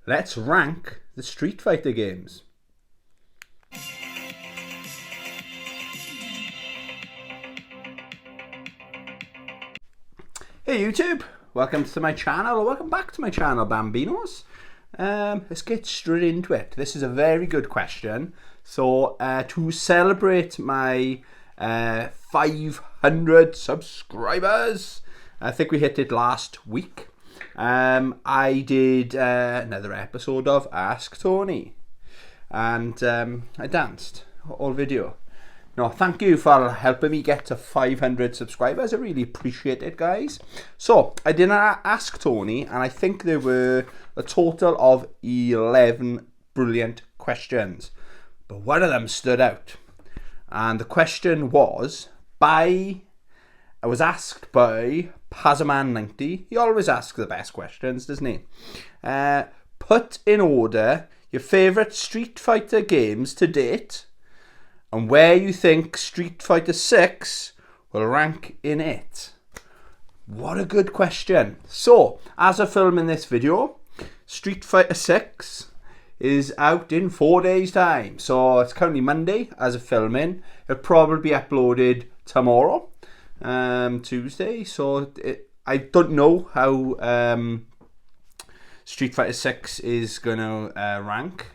Let's rank the Street Fighter games. Hey YouTube, welcome to my channel, or welcome back to my channel, Bambinos. Let's get straight into it. This is a very good question. So to celebrate my 500 subscribers, I think we hit it last week. I did another episode of Ask Tony, and I danced all video. No, thank you for helping me get to 500 subscribers. I really appreciate it, guys. So I did Ask Tony, and I think there were a total of 11 brilliant questions, but one of them stood out, and the question was I was asked by Pazzaman90. He always asks the best questions, doesn't he? Put in order your favourite Street Fighter games to date and where you think Street Fighter 6 will rank in it. What a good question. So, as of filming this video, Street Fighter 6 is out in 4 days' time. So, it's currently Monday as of filming. It'll probably be uploaded tomorrow, Tuesday. So, I don't know how Street Fighter 6 is going to rank.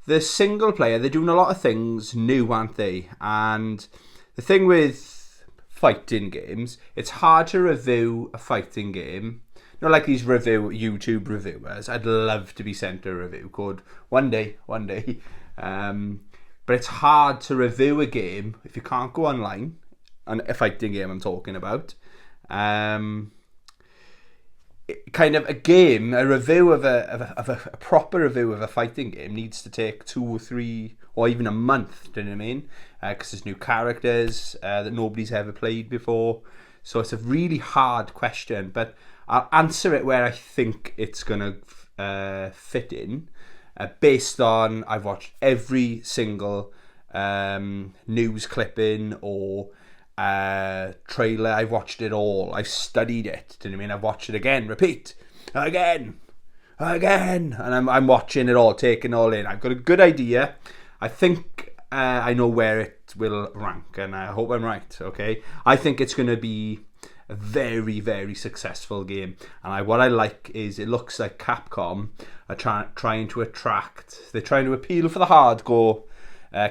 The single player, they're doing a lot of things new, aren't they? And the thing with fighting games, it's hard to review a fighting game. Not like these YouTube reviewers. I'd love to be sent a review code one day. But it's hard to review a game if you can't go online. And a fighting game I'm talking about. Kind of a review of a proper review of a fighting game needs to take 2 or 3 or even a month. Do you know what I mean? Because there's new characters that nobody's ever played before, so it's a really hard question. But I'll answer it where I think it's gonna fit in, based on I've watched every single news clipping or trailer. I've watched it all. I've studied it. Do you know what I mean? I've watched it again, repeat, again, and I'm watching it all, taking it all in. I've got a good idea. I think I know where it will rank, and I hope I'm right. Okay, I think it's going to be a very, very successful game, and what I like is it looks like Capcom are trying to attract. They're trying to appeal for the hardcore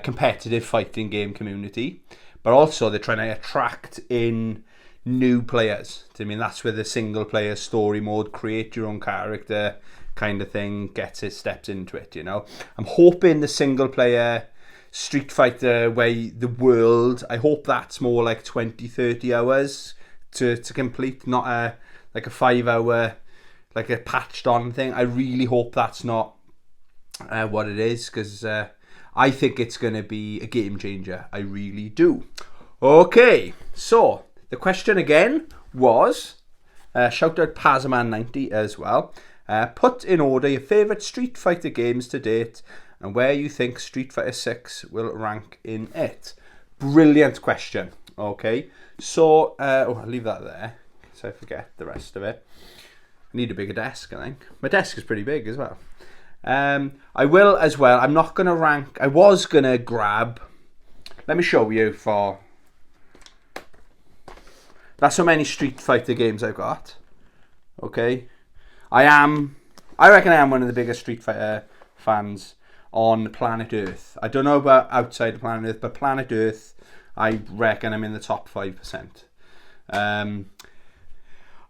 competitive fighting game community. But also they're trying to attract in new players. I mean, that's where the single player story mode, create your own character kind of thing, steps into it, you know. I'm hoping the single player Street Fighter way, the world, I hope that's more like 20-30 hours to complete, not a 5 hour, like a patched on thing. I really hope that's not what it is, because I think it's going to be a game changer. I really do. Okay, so the question again was, shout out Pazzaman90 as well. Put in order your favourite Street Fighter games to date and where you think Street Fighter 6 will rank in it. Brilliant question. Okay, so I'll leave that there so I forget the rest of it. I need a bigger desk, I think. My desk is pretty big as well. I will as well. I'm not going to rank. I was going to grab. Let me show you for. That's how many Street Fighter games I've got. Okay. I reckon I am one of the biggest Street Fighter fans on planet Earth. I don't know about outside of planet Earth, but planet Earth, I reckon I'm in the top 5%.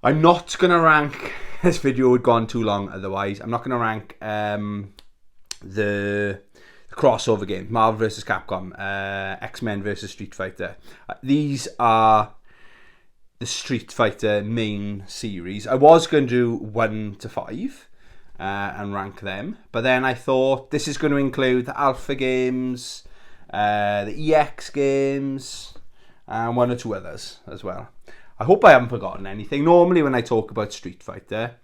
I'm not going to rank. This video would go on too long otherwise. I'm not going to rank the crossover game, Marvel vs. Capcom, X-Men vs. Street Fighter. These are the Street Fighter main series. I was going to do 1 to 5 and rank them, but then I thought this is going to include the Alpha games, the EX games, and 1 or 2 others as well. I hope I haven't forgotten anything. Normally when I talk about Street Fighter,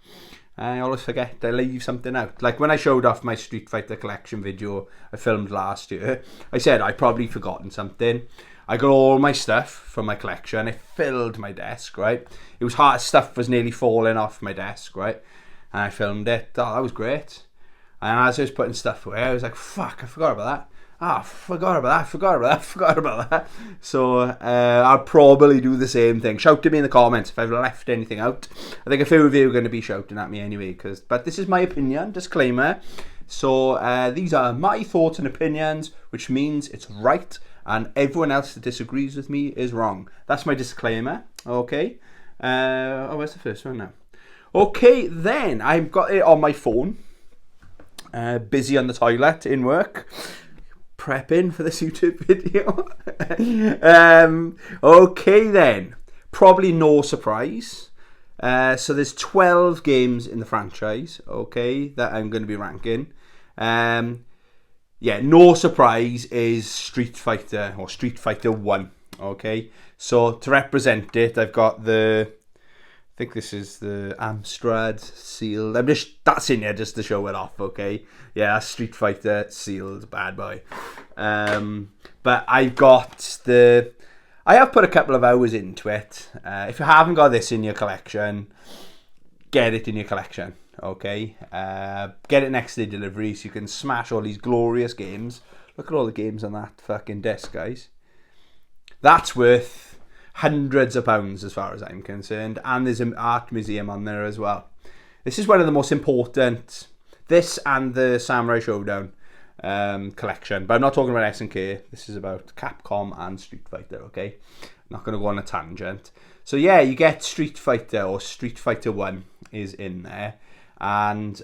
I always forget. I leave something out. Like when I showed off my Street Fighter collection video I filmed last year, I said I'd probably forgotten something. I got all my stuff from my collection. It filled my desk, right? It was hard. Stuff was nearly falling off my desk, right? and I filmed it. Oh, that was great. And as I was putting stuff away, I was like, fuck, I forgot about that. Forgot about that. So I'll probably do the same thing. Shout to me in the comments if I've left anything out. I think a few of you are going to be shouting at me anyway, but this is my opinion, disclaimer. So these are my thoughts and opinions, which means it's right, and everyone else that disagrees with me is wrong. That's my disclaimer, okay? Where's the first one now? Okay, then, I've got it on my phone. Busy on the toilet in work. Prepping for this YouTube video. Okay then, probably no surprise. So there's 12 games in the franchise, okay, that I'm going to be ranking. Yeah, no surprise is Street Fighter or Street Fighter 1, okay. So to represent it, I've got I think this is the Amstrad sealed. That's in here just to show it off, okay? Yeah, that's Street Fighter sealed bad boy. But I have put a couple of hours into it. If you haven't got this in your collection, get it in your collection, okay? Get it next day delivery so you can smash all these glorious games. Look at all the games on that fucking disc, guys. That's worth hundreds of pounds as far as I'm concerned, and there's an art museum on there as well. This is one of the most important, this and the Samurai Showdown collection, but I'm not talking about SNK. This is about Capcom and Street Fighter, okay? I'm not going to go on a tangent. So yeah, you get Street Fighter, or Street Fighter 1 is in there, and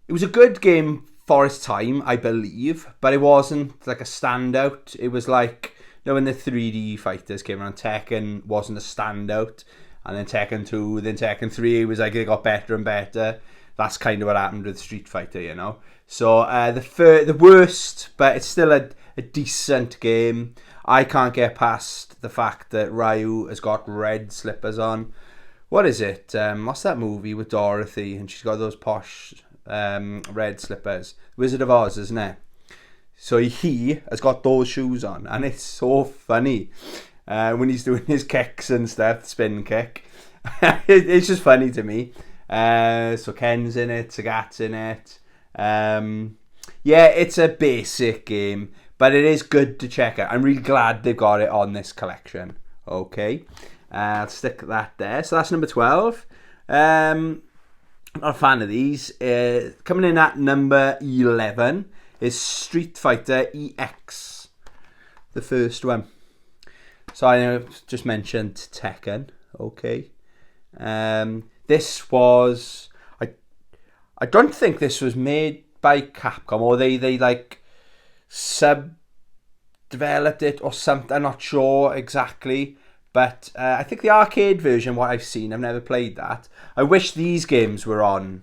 it was a good game for its time, I believe, but it wasn't like a standout. It was like, when the 3D fighters came around, Tekken wasn't a standout, and then Tekken 2, then Tekken 3 was like, it got better and better. That's kind of what happened with Street Fighter, you know. So the worst, but it's still a decent game. I can't get past the fact that Ryu has got red slippers on. What is it? What's that movie with Dorothy, and she's got those posh red slippers? Wizard of Oz, isn't it? So he has got those shoes on, and it's so funny when he's doing his kicks and stuff, spin kick. It's just funny to me. So Ken's in it, Sagat's in it. Yeah, it's a basic game, but it is good to check out. I'm really glad they've got it on this collection. Okay, I'll stick that there. So that's number 12. I'm not a fan of these. Coming in at number 11 is Street Fighter EX, the first one. So I just mentioned Tekken, okay. This was, I don't think this was made by Capcom, or they like sub-developed it or something, I'm not sure exactly. But I think the arcade version, what I've seen, I've never played that. I wish these games were on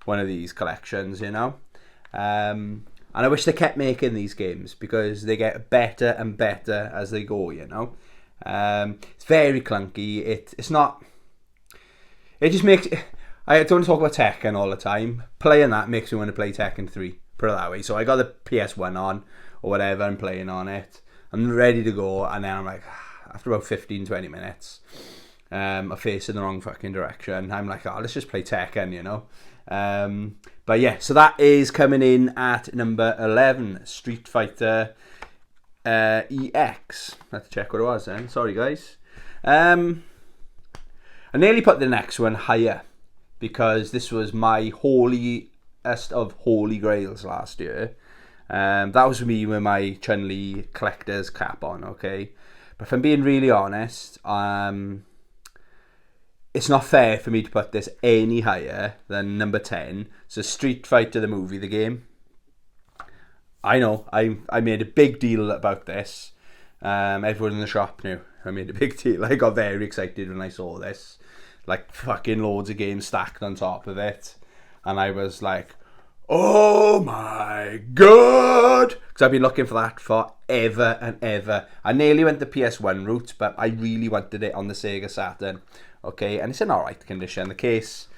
one of these collections, you know. And I wish they kept making these games, because they get better and better as they go, you know. It's very clunky. It's not... It just makes... I don't want to talk about Tekken all the time. Playing that makes me want to play Tekken 3, put it that way. So I got the PS1 on, or whatever, I'm playing on it. I'm ready to go, and then I'm like, after about 15-20 minutes, I'm facing the wrong fucking direction. I'm like, let's just play Tekken, you know. But yeah, so that is coming in at number 11, Street Fighter EX. I have to check what it was then. Sorry, guys. I nearly put the next one higher, because this was my holiest of holy grails last year. That was me with my Chun-Li collector's cap on, okay? But if I'm being really honest, it's not fair for me to put this any higher than number 10. So Street Fighter the movie, the game. I know, I made a big deal about this. Everyone in the shop knew I made a big deal. I got very excited when I saw this. Like fucking loads of games stacked on top of it. And I was like, oh my god! Because I've been looking for that forever and ever. I nearly went the PS1 route, but I really wanted it on the Sega Saturn. Okay, and it's in alright condition. The case,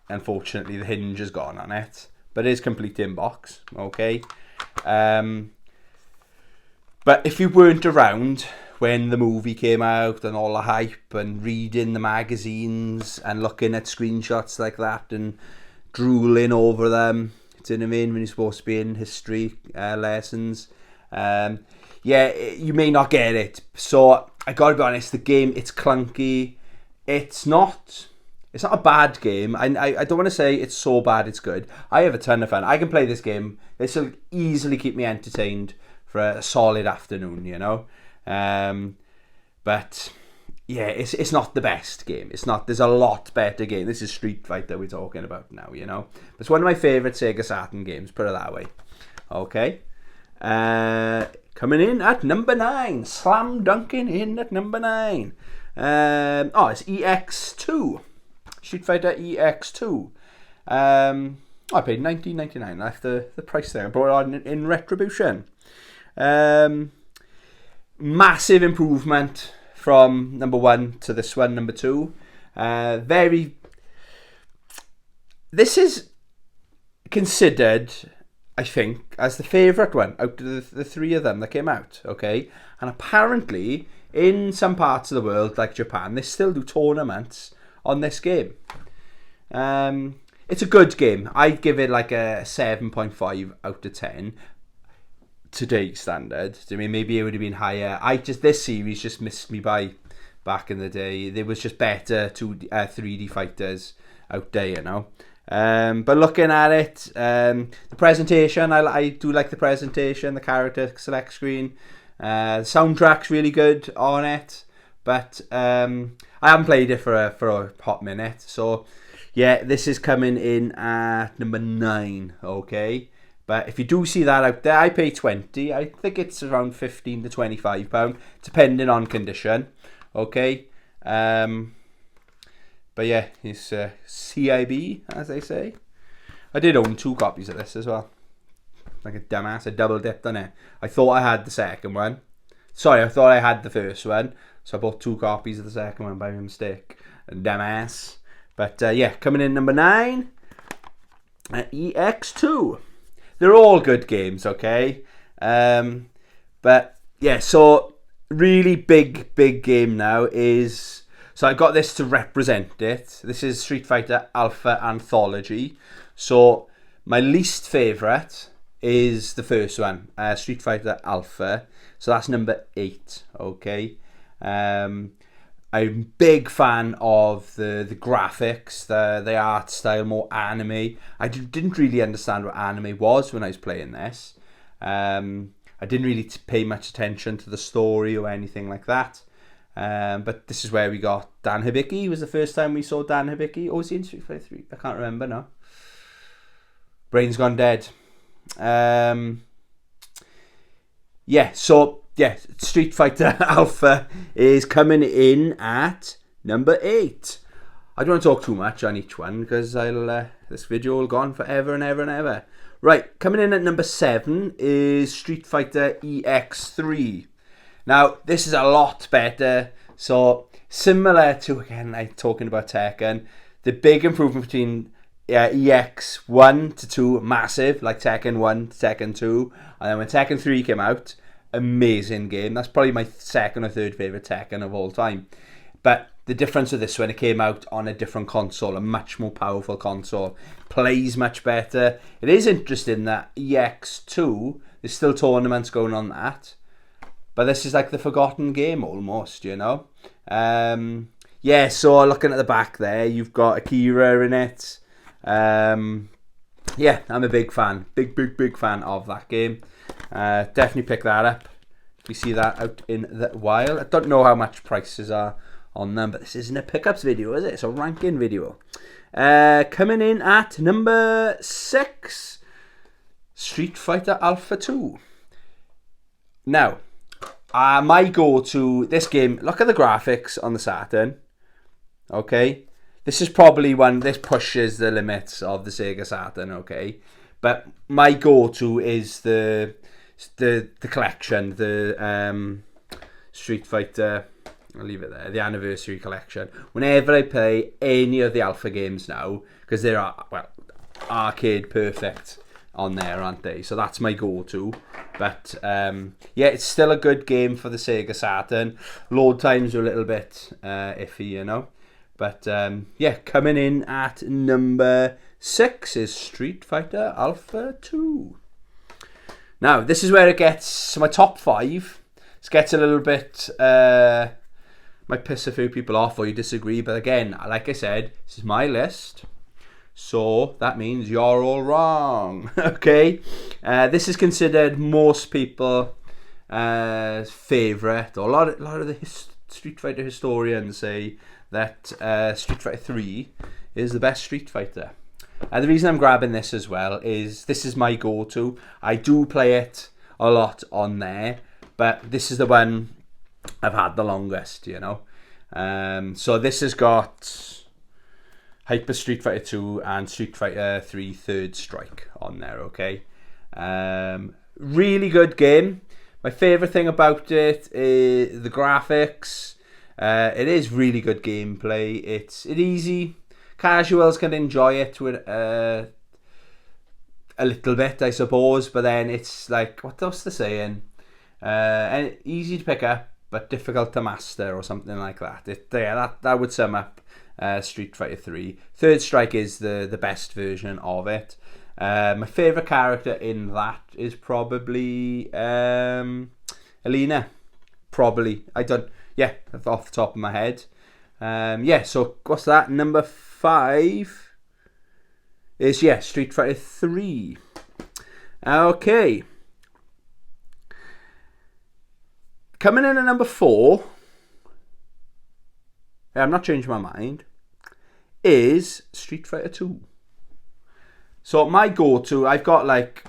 unfortunately, the hinge is gone on it, but it is complete in box. Okay, but if you weren't around when the movie came out and all the hype and reading the magazines and looking at screenshots like that and drooling over them. Do you know what I mean? When you're supposed to be in history lessons. Yeah, you may not get it. So I gotta be honest, the game, it's clunky. It's not a bad game. I don't want to say it's so bad it's good. I have a ton of fun. I can play this game. This will easily keep me entertained for a solid afternoon, you know. But yeah, it's not the best game. It's not. There's a lot better game. This is Street Fighter we're talking about now, you know. It's one of my favourite Sega Saturn games, put it that way. Okay. Coming in at number 9. Slam dunking in at number 9. It's EX2. Street Fighter EX2. I paid $19.99. I left the price there. I brought it on in Retribution. Massive improvement from number 1 to this one, number 2. This is considered, I think, as the favourite one out of the 3 of them that came out, okay? And apparently, in some parts of the world, like Japan, they still do tournaments on this game. It's a good game. I'd give it like a 7.5 out of 10. Today's standard. I mean, maybe it would have been higher. This series just missed me by back in the day. There was just better 3D fighters out there, you know. But looking at it, the presentation, I do like the presentation, the character select screen. The soundtrack's really good on it, but I haven't played it for a hot minute. So yeah, this is coming in at number 9. Okay. But if you do see that out there, I pay 20. I think it's around £15 to £25, depending on condition. Okay. But yeah, it's CIB, as they say. I did own 2 copies of this as well. Like a dumbass, I double dipped on it. I thought I had the second one. Sorry, I thought I had the first one. So I bought 2 copies of the second one by mistake. A dumbass. But yeah, coming in number 9, EX2. They're all good games, okay? But yeah, so really big game now is... So I got this to represent it. This is Street Fighter Alpha Anthology. So my least favourite is the first one, Street Fighter Alpha. So that's number 8, okay? I'm a big fan of the graphics, the art style, more anime. I didn't really understand what anime was when I was playing this. I didn't really pay much attention to the story or anything like that. But this is where we got Dan Hibiki. It was the first time we saw Dan Hibiki. Oh, was he in Street Fighter 3? I can't remember now. Brain's gone dead. Yeah, so... Yeah, Street Fighter Alpha is coming in at number 8. I don't want to talk too much on each one because this video will go on forever and ever and ever. Right, coming in at number 7 is Street Fighter EX3. Now, this is a lot better. So, similar to, again, I'm talking about Tekken, the big improvement between EX1 to 2, massive, like Tekken 1 to Tekken 2. And then when Tekken 3 came out, amazing game. That's probably my second or third favourite Tekken of all time. But the difference with this one, it came out on a different console, a much more powerful console. Plays much better. It is interesting that EX2, there's still tournaments going on that. But this is like the forgotten game almost, you know. Yeah, so looking at the back there, you've got Akira in it. Yeah, I'm a big fan. Big fan of that game. Definitely pick that up. We see that out in the wild. I don't know how much prices are on them, but this isn't a pickups video, is it? It's a ranking video. Coming in at number 6, Street Fighter Alpha 2. Now, my go-to this game, look at the graphics on the Saturn. Okay, this is probably this pushes the limits of the Sega Saturn. Okay, but my go-to is the collection, the Street Fighter. I'll leave it there. The Anniversary Collection. Whenever I play any of the Alpha games now, because they are arcade perfect. on there, aren't they? So that's my go-to. But yeah, it's still a good game for the Sega Saturn. Load times are a little bit iffy, you know. But yeah, coming in at number 6 is Street Fighter Alpha 2. Now, this is where it gets my top 5. This gets a little bit, might piss a few people off or you disagree. But again, like I said, this is my list. So that means you're all wrong. Okay, this is considered most people favourite, or a lot of the Street Fighter historians say that Street Fighter 3 is the best Street Fighter. The reason I'm grabbing this as well is this is my go-to. I do play it a lot on there, but this is the one I've had the longest, you know. So this has got Hyper Street Fighter 2 and Street Fighter 3 Third Strike on there, okay? Really good game. My favourite thing about it is the graphics. It is really good gameplay. It's easy. Casuals can enjoy it with a little bit, I suppose, but then it's like, what's the saying? And easy to pick up, but difficult to master, or something like that. That would sum up Street Fighter 3. Third Strike is the best version of it. My favourite character in that is probably Alina. Probably. Off the top of my head. So what's that? Number 5 is, Street Fighter 3. Okay. Coming in at number 4, I'm not changing my mind, is Street Fighter 2. So my go-to, I've got like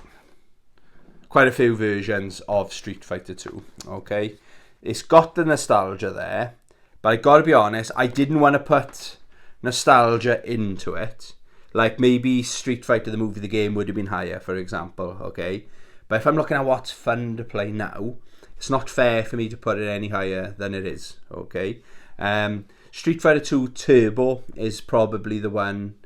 quite a few versions of Street Fighter 2, okay? It's got the nostalgia there, but I gotta be honest, I didn't want to put nostalgia into it. Like maybe Street Fighter the movie, the game would have been higher, for example, okay? But if I'm looking at what's fun to play now, it's not fair for me to put it any higher than it is, okay? Street Fighter 2 Turbo is probably the one,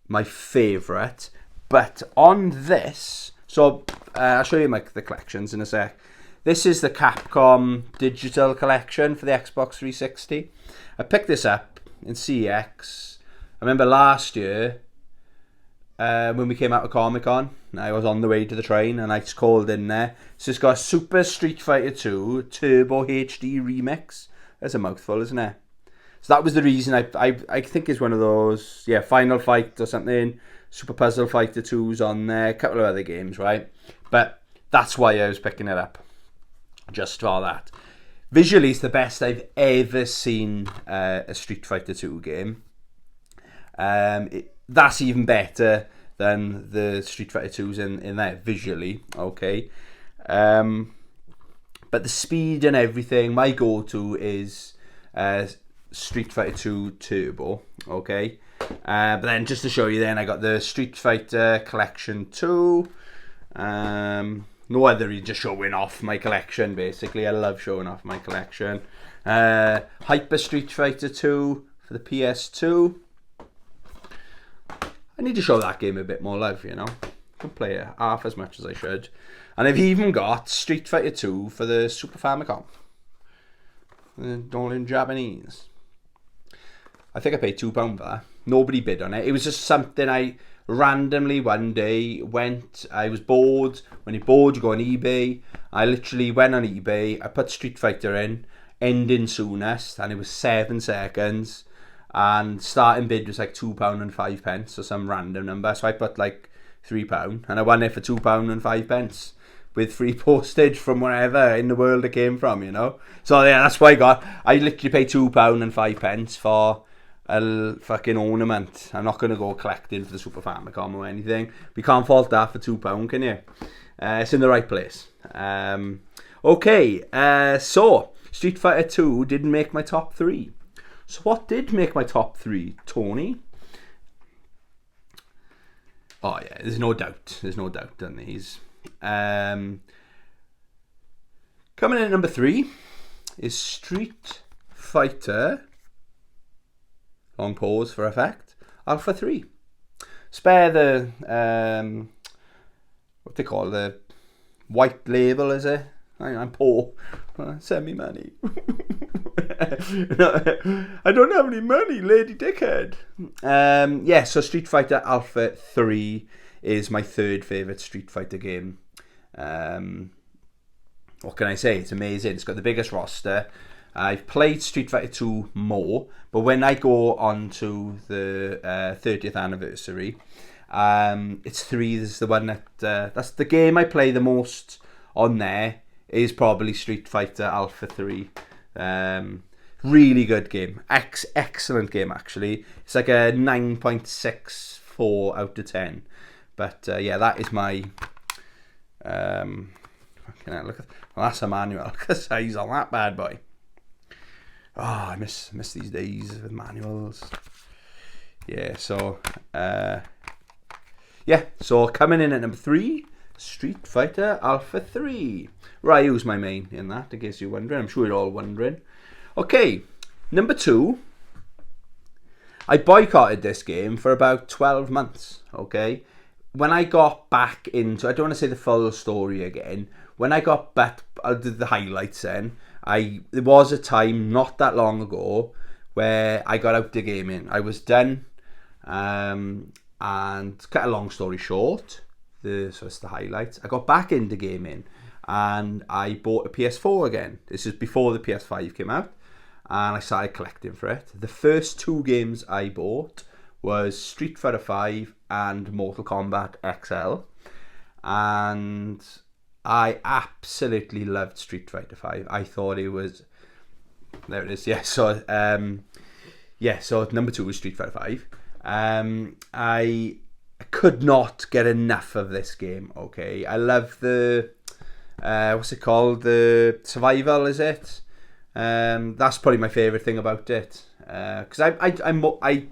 my favourite. But on this, so I'll show you the collections in a sec. This is the Capcom Digital Collection for the Xbox 360. I picked this up in CX. I remember last year when we came out of Comic-Con, I was on the way to the train and I just called in there. So it's got Super Street Fighter 2 Turbo HD Remix. That's a mouthful, isn't it? So that was the reason I think it's one of those, Final Fight or something. Super Puzzle Fighter 2's on there. A couple of other games, right? But that's why I was picking it up. Just for that. Visually, it's the best I've ever seen a Street Fighter 2 game. That's even better than the Street Fighter 2s in there, visually, okay? But the speed and everything, my go-to is Street Fighter 2 Turbo, okay? But then just to show you then, I got the Street Fighter Collection 2. No other, just showing off my collection, basically. I love showing off my collection. Hyper Street Fighter 2 for the PS2. I need to show that game a bit more love, you know. I can play it half as much as I should. And I've even got Street Fighter 2 for the Super Famicom. All in Japanese. I think I paid £2 for that. Nobody bid on it. It was just something I randomly one day went. I was bored. When you're bored, you go on eBay. I literally went on eBay. I put Street Fighter in, ending soonest, and it was 7 seconds. And starting bid was like £2 and 5 pence or some random number. So I put like £3, and I won it for £2 and 5 pence with free postage from wherever in the world it came from, you know. So yeah, that's what I got. I literally paid £2 and 5 pence for a fucking ornament. I'm not going to go collecting for the Super Famicom or anything. We can't fault that for £2, can you? It's in the right place. So Street Fighter 2 didn't make my top 3. So what did make my top 3, Tony? Oh yeah, there's no doubt on these. Coming in at number 3 is Street Fighter, long pause for effect, Alpha 3. Spare the what they call the white label, is it? I'm poor. Send me money. No, I don't have any money, lady dickhead. Yeah, so Street Fighter Alpha 3 is my third favourite Street Fighter game. What can I say? It's amazing. It's got the biggest roster. I've played Street Fighter 2 more, but when I go on to the 30th anniversary, it's 3 is the one that's the game I play the most on there, is probably Street Fighter Alpha 3. Really good game. Excellent game, actually. It's like a 9.64 out of 10. But yeah, that is my... can I look at... Well, that's a manual. Look at the size on that bad boy. Oh, I miss these days with manuals. Yeah, so... yeah, so coming in at number 3, Street Fighter Alpha 3. Ryu's my main in that, in case you're wondering. I'm sure you're all wondering. Okay, number 2. I boycotted this game for about 12 months, okay? When I got back into... I don't want to say the full story again. When I got back... I did the highlights then. There was a time not that long ago where I got out the gaming. I was done. And cut a long story short, so it's the highlights. I got back into gaming and I bought a PS4 again. This is before the PS5 came out, and I started collecting for it. The first 2 games I bought was Street Fighter 5 and Mortal Kombat XL, and I absolutely loved Street Fighter 5. I thought it was... There it is, yeah. So, so number 2 was Street Fighter 5. I could not get enough of this game, okay? I love the... what's it called? The survival, is it? That's probably my favourite thing about it. Because I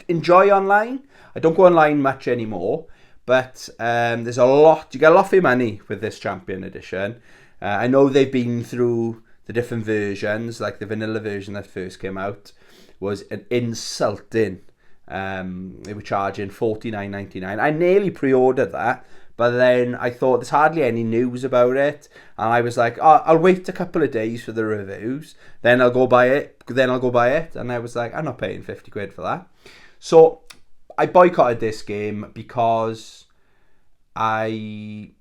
enjoy online. I don't go online much anymore. But there's a lot... You get a lot for your money with this Champion Edition. I know they've been through the different versions. Like the vanilla version that first came out was an insulting... they were charging $49.99. I nearly pre-ordered that, but then I thought there's hardly any news about it, and I was like, oh, I'll wait a couple of days for the reviews, then I'll go buy it, and I was like, I'm not paying 50 quid for that. So I boycotted this game because I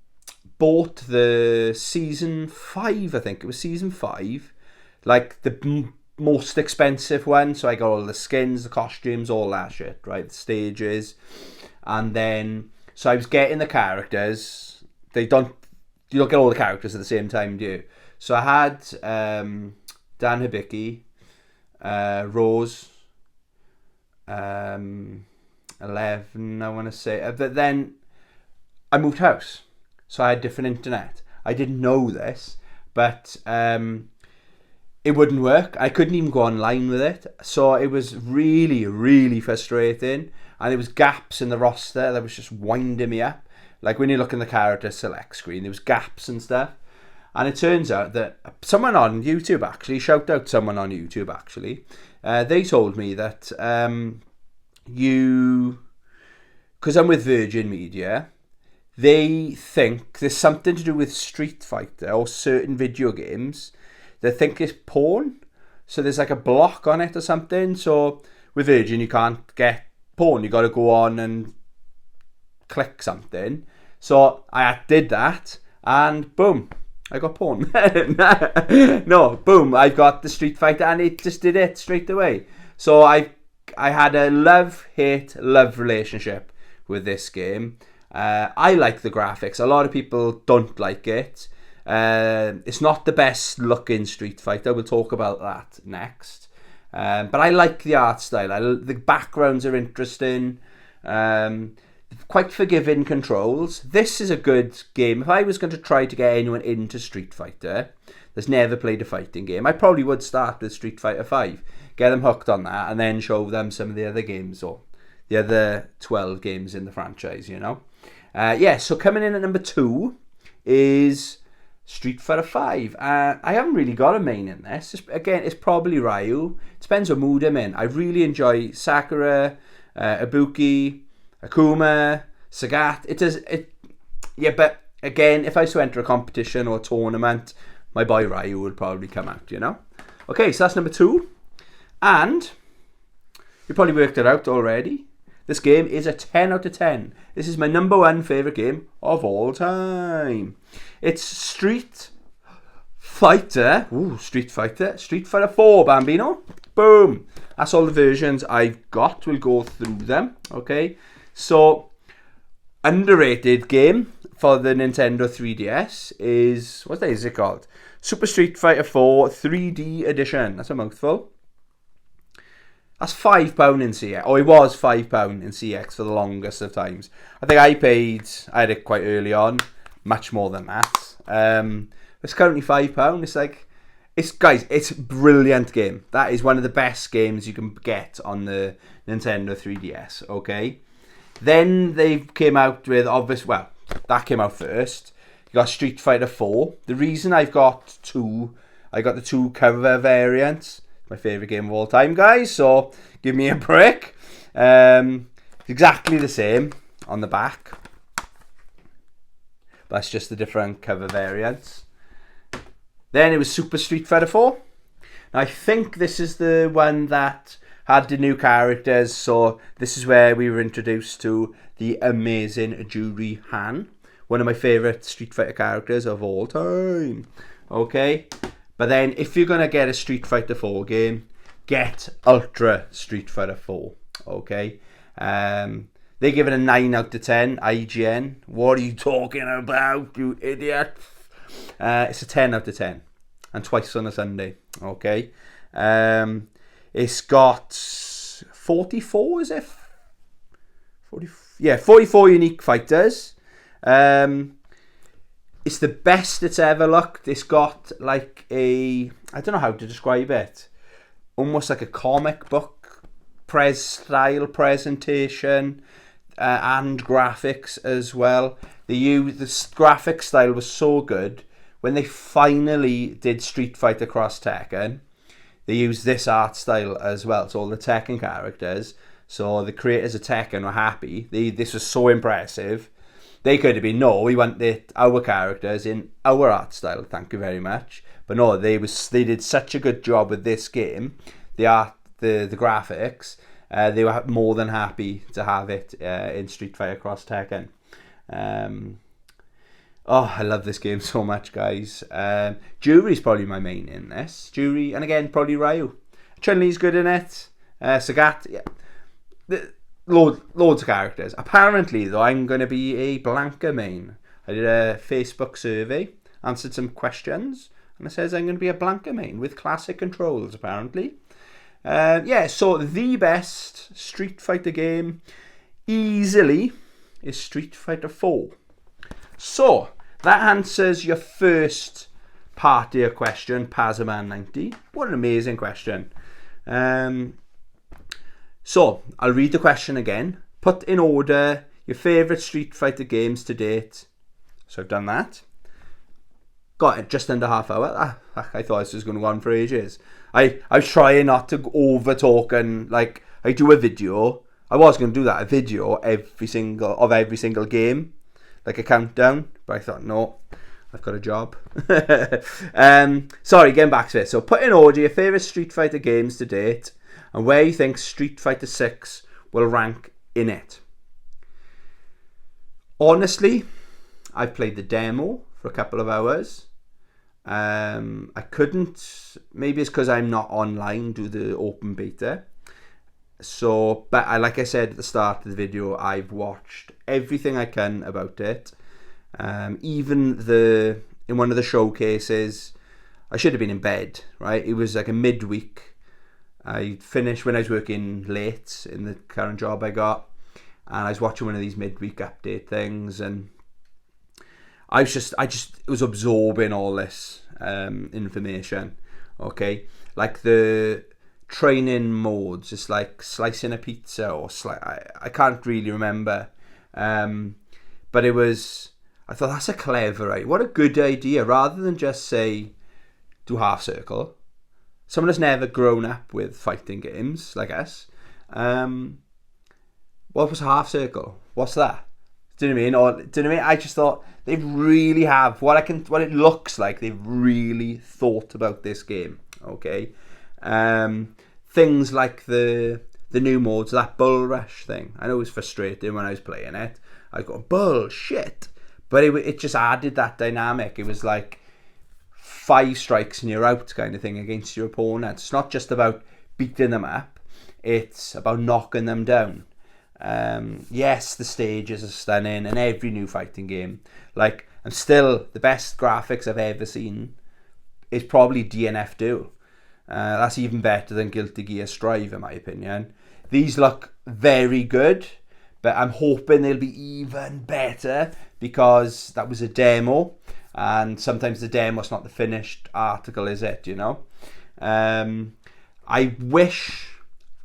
bought the Season 5, I think it was Season 5, like the most expensive one, so I got all the skins, the costumes, all that shit, right, the stages, and then, so I was getting the characters. You don't get all the characters at the same time, do you? So I had Dan Hibiki, Rose, 11, I want to say, but then I moved house, so I had different internet. I didn't know this, but it wouldn't work. I couldn't even go online with it. So it was really, really frustrating. And there was gaps in the roster that was just winding me up. Like when you look in the character select screen, there was gaps and stuff. And it turns out that someone on YouTube actually, shout out someone on YouTube actually, they told me that because I'm with Virgin Media, they think there's something to do with Street Fighter or certain video games. They think it's porn, so there's like a block on it or something. So with Virgin, you can't get porn. You got to go on and click something. So I did that, and boom, I got porn. No, boom, I got the Street Fighter, and it just did it straight away. So I had a love relationship with this game. I like the graphics. A lot of people don't like it. It's not the best looking Street Fighter. We'll talk about that next. But I like the art style. The backgrounds are interesting. Quite forgiving controls. This is a good game. If I was going to try to get anyone into Street Fighter that's never played a fighting game, I probably would start with Street Fighter 5. Get them hooked on that, and then show them some of the other games, or the other 12 games in the franchise, you know. So coming in at number 2 is Street Fighter 5. I haven't really got a main in this. Again, it's probably Ryu. It depends what mood I'm in. I really enjoy Sakura, Ibuki, Akuma, Sagat. Yeah, but again, if I was to enter a competition or a tournament, my boy Ryu would probably come out, you know? Okay, so that's number 2. And you probably worked it out already. This game is a 10 out of 10. This is my number 1 favourite game of all time. It's Street Fighter. Ooh, Street Fighter. Street Fighter 4, Bambino. Boom. That's all the versions I've got. We'll go through them. Okay. So, underrated game for the Nintendo 3DS is, what is it called? Super Street Fighter 4 3D Edition. That's a mouthful. That's £5 in CX. Oh, it was £5 in CX for the longest of times. I think I had it quite early on, much more than that. It's currently £5. It's like, it's a brilliant game. That is one of the best games you can get on the Nintendo 3DS, okay? Then they came out with, that came out first. You got Street Fighter 4. The reason I got the 2 cover variants. My favourite game of all time, guys, so give me a break. Exactly the same on the back. That's just the different cover variants. Then it was Super Street Fighter 4. Now, I think this is the one that had the new characters, so this is where we were introduced to the amazing Juri Han, one of my favourite Street Fighter characters of all time. Okay? But then, if you're going to get a Street Fighter 4 game, get Ultra Street Fighter 4, okay? They give it a 9 out of 10, IGN. What are you talking about, you idiot? It's a 10 out of 10, and twice on a Sunday, okay? It's got 44, is it? 44 unique fighters. It's the best it's ever looked. It's got like I don't know how to describe it. Almost like a comic book style presentation and graphics as well. The graphic style was so good. When they finally did Street Fighter Cross Tekken, they used this art style as well. So all the Tekken characters. So the creators of Tekken were happy. This was so impressive. They could have been, no, we want our characters in our art style, thank you very much. But no, they did such a good job with this game, the art, the graphics, they were more than happy to have it in Street Fighter Cross Tekken. I love this game so much, guys. Juri's probably my main in this. Juri, and again, probably Ryu. Chun-Li's good in it. Sagat, yeah. Loads of characters. Apparently, though, I'm going to be a Blanca main. I did a Facebook survey, answered some questions, and it says I'm going to be a Blanca main with classic controls, apparently. So the best Street Fighter game easily is Street Fighter 4. So, that answers your first part of your question, Pazaman90. What an amazing question. So, I'll read the question again. Put in order your favourite Street Fighter games to date. So I've done that. Got it just under half hour. I thought this was going to go on for ages. I was trying not to over talk and like I do a video. I was going to do that, a video every single game, like a countdown. But I thought, no, I've got a job. Sorry, getting back to it. So put in order your favourite Street Fighter games to date and where you think Street Fighter 6 will rank in it. Honestly, I've played the demo for a couple of hours. I couldn't, maybe it's because I'm not online, do the open beta. So, but like I said at the start of the video, I've watched everything I can about it. Even in one of the showcases, I should have been in bed, right? It was like a midweek. I finished when I was working late in the current job I got, and I was watching one of these midweek update things, and I was absorbing all this information. Okay, like the training modes, it's like slicing a pizza or I can't really remember, but it was. I thought that's a clever idea. What a good idea! Rather than just say do half circle. Someone has never grown up with fighting games like us. What was half circle? What's that? Do you know what I mean? Or do you know what I mean? I just thought they really have what it looks like. They've really thought about this game. Okay, things like the new modes, that bull rush thing. I know it was frustrating when I was playing it. I go bullshit, but it just added that dynamic. It was like 5 strikes and you're out kind of thing against your opponent. It's not just about beating them up; it's about knocking them down. Yes, the stages are stunning, and every new fighting game, like, and still the best graphics I've ever seen is probably DNF Duel. That's even better than Guilty Gear Strive, in my opinion. These look very good, but I'm hoping they'll be even better because that was a demo, and sometimes the demo's not the finished article, is it? You know, I wish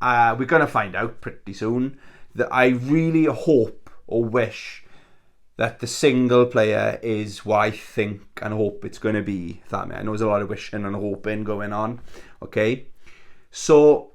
we're gonna find out pretty soon. That I really hope or wish that the single player is what I think and hope it's going to be. That I know there's a lot of wishing and hoping going on. Okay, so,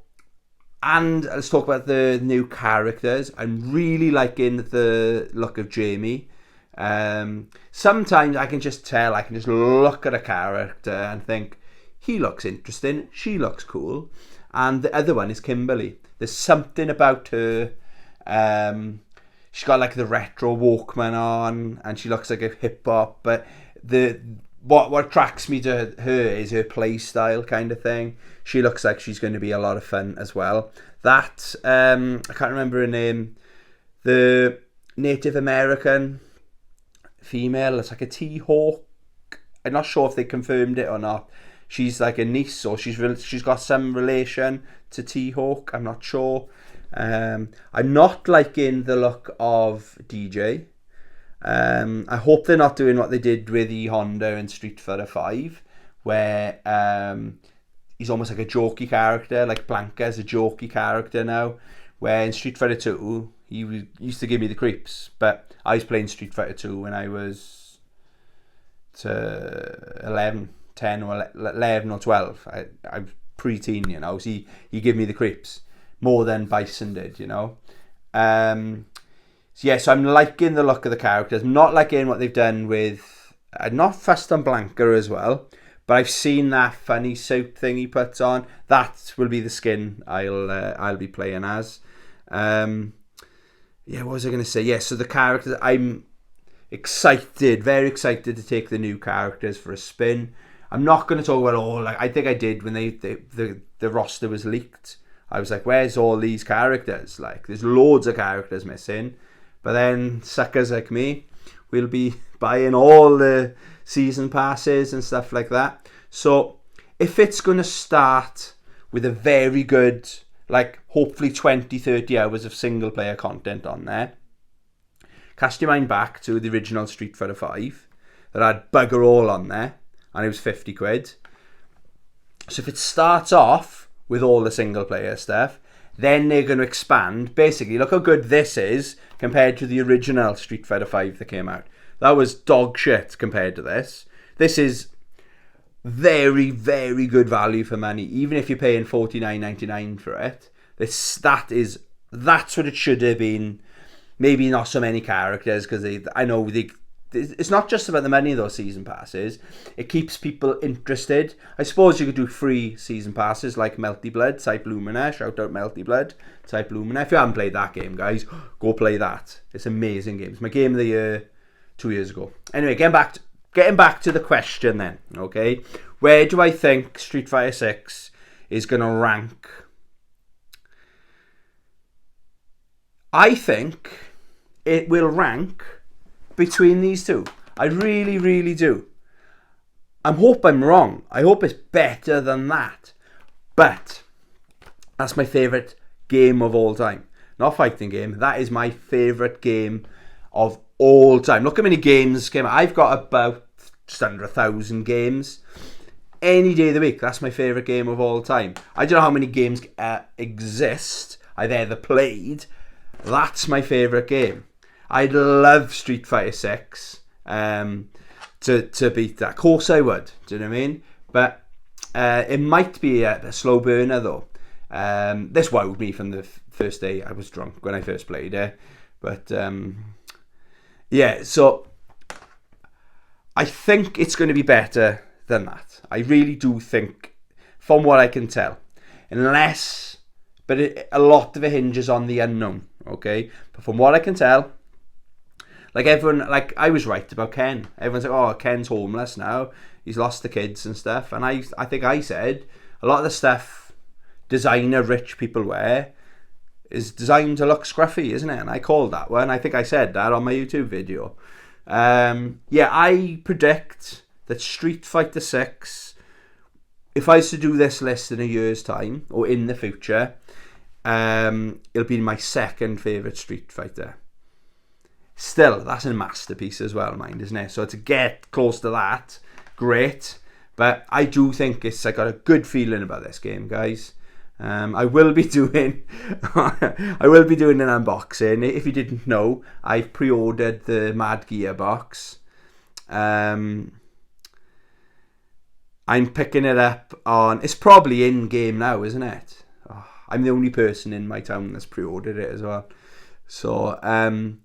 and let's talk about the new characters. I'm really liking the look of Jamie. Sometimes I can just tell, I can just look at a character and think, he looks interesting, she looks cool. And the other one is Kimberly. There's something about her. She's got like the retro Walkman on, and she looks like a hip hop. But what attracts me to her is her play style kind of thing. She looks like she's going to be a lot of fun as well. That I can't remember her name. The Native American female, it's like a T-Hawk. I'm not sure if they confirmed it or not. She's like a niece, or she's got some relation to T-Hawk. I'm not sure. I'm not liking the look of DJ. I hope they're not doing what they did with E Honda in Street Fighter 5, where he's almost like a jokey character, like Blanca's a jokey character now, where in Street Fighter 2, he used to give me the creeps, but I was playing Street Fighter 2 when I was 11 or 12. I was pre-teen, you know, so he gave me the creeps. More than Bison did, you know. So I'm liking the look of the characters. I'm not liking what they've done with... I'm not fussed on Blanca as well, but I've seen that funny suit thing he puts on. That will be the skin I'll be playing as. What was I going to say? Yeah, so the characters... I'm excited, very excited to take the new characters for a spin. I'm not going to talk about all... Like I think I did when the roster was leaked. I was like, where's all these characters? Like, there's loads of characters missing. But then suckers like me will be buying all the season passes and stuff like that. So if it's going to start with a very good, like, hopefully 20, 30 hours of single player content on there, cast your mind back to the original Street Fighter 5 that had bugger all on there, and it was 50 quid. So if it starts off with all the single player stuff, then they're going to expand. Basically, look how good this is compared to the original Street Fighter 5 that came out. That was dog shit compared to this. This is very, very good value for money. Even if you're paying $49.99 for it, that's what it should have been. Maybe not so many characters, because it's not just about the money of those season passes. It keeps people interested. I suppose you could do free season passes like Melty Blood, Type Lumina. Shout out Melty Blood, Type Lumina. If you haven't played that game, guys, go play that. It's an amazing game. It's my game of the year 2 years ago. Anyway, getting back to the question then, okay? Where do I think Street Fighter 6 is going to rank? I think it will rank between these two. I really, really do. I hope I'm wrong. I hope it's better than that. But that's my favourite game of all time. Not fighting game. That is my favourite game of all time. Look how many games came out. I've got about just under 1,000 games. Any day of the week. That's my favourite game of all time. I don't know how many games exist I've ever played. That's my favourite game. I'd love Street Fighter 6 to beat that. Of course I would. Do you know what I mean? But it might be a slow burner though. This wowed me from the first day. I was drunk when I first played it. But Yeah, so I think it's going to be better than that. I really do think, from what I can tell. Unless, but a lot of it hinges on the unknown, okay? But from what I can tell, like everyone, like I was right about Ken. Everyone's like, oh, Ken's homeless now. He's lost the kids and stuff. And I think I said a lot of the stuff designer rich people wear is designed to look scruffy, isn't it? And I called that one. I think I said that on my YouTube video. Yeah, I predict that Street Fighter 6, if I was to do this list in a year's time or in the future, it'll be my second favourite Street Fighter. Still, that's a masterpiece as well, mind, isn't it? So to get close to that, great. But I do think I got a good feeling about this game, guys. I will be doing an unboxing. If you didn't know, I've pre-ordered the Mad Gear box. I'm picking it up on. It's probably in game now, isn't it? Oh, I'm the only person in my town that's pre-ordered it as well. So I'm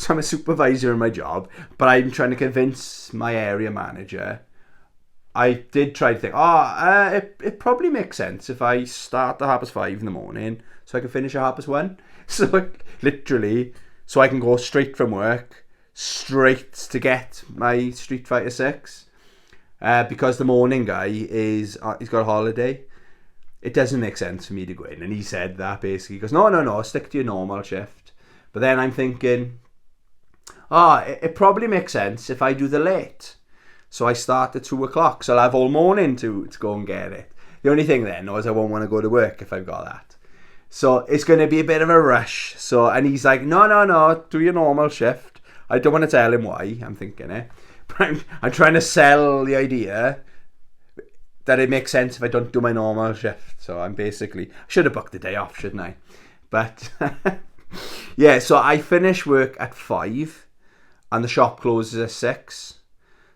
a supervisor in my job, but I'm trying to convince my area manager. I did try to think, it probably makes sense if I start at 5:30 in the morning so I can finish at 1:30. So literally, so I can go straight from work, straight to get my Street Fighter 6. Because the morning guy he's got a holiday. It doesn't make sense for me to go in. And he said that basically. He goes, no, stick to your normal shift. But then I'm thinking, it probably makes sense if I do the late. So I start at 2 o'clock. So I'll have all morning to go and get it. The only thing then is I won't want to go to work if I've got that. So it's going to be a bit of a rush. So, and he's like, no, do your normal shift. I don't want to tell him why. I'm thinking it. But I'm trying to sell the idea that it makes sense if I don't do my normal shift. So I'm basically, I should have booked the day off, shouldn't I? But yeah, so I finish work at 5 and the shop closes at 6.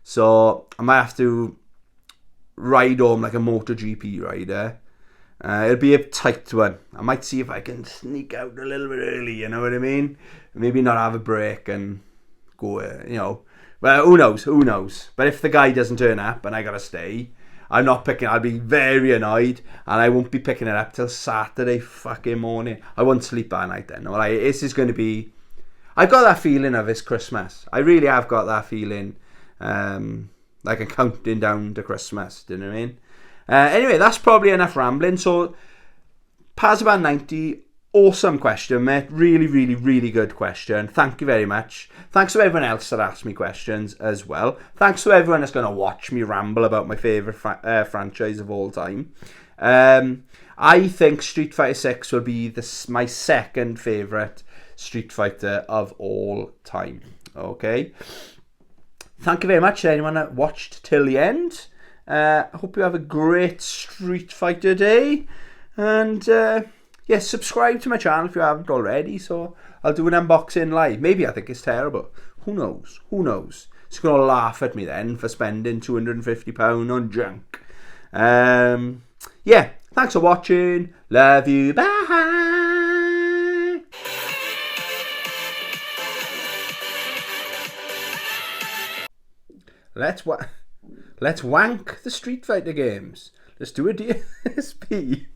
So I might have to ride home like a MotoGP rider. It'll be a tight one. I might see if I can sneak out a little bit early, you know what I mean? Maybe not have a break and go, well, who knows? But if the guy doesn't turn up and I gotta stay, I'll be very annoyed, and I won't be picking it up till Saturday fucking morning. I won't sleep at night then. This is going to be, I've got that feeling of it's Christmas. I really have got that feeling, like I'm counting down to Christmas, do you know what I mean? Anyway, that's probably enough rambling. So, Pazban 90, awesome question, mate. Really, really, really good question. Thank you very much. Thanks to everyone else that asked me questions as well. Thanks to everyone that's going to watch me ramble about my favourite franchise of all time. I think Street Fighter 6 will be my second favourite Street Fighter of all time. Okay. Thank you very much to anyone that watched till the end. I hope you have a great Street Fighter day. And yes, subscribe to my channel if you haven't already. So I'll do an unboxing live. Maybe I think it's terrible. Who knows? It's going to laugh at me then for spending £250 on junk. Yeah, thanks for watching. Love you. Bye. Let's wank the Street Fighter games. Let's do a DSP.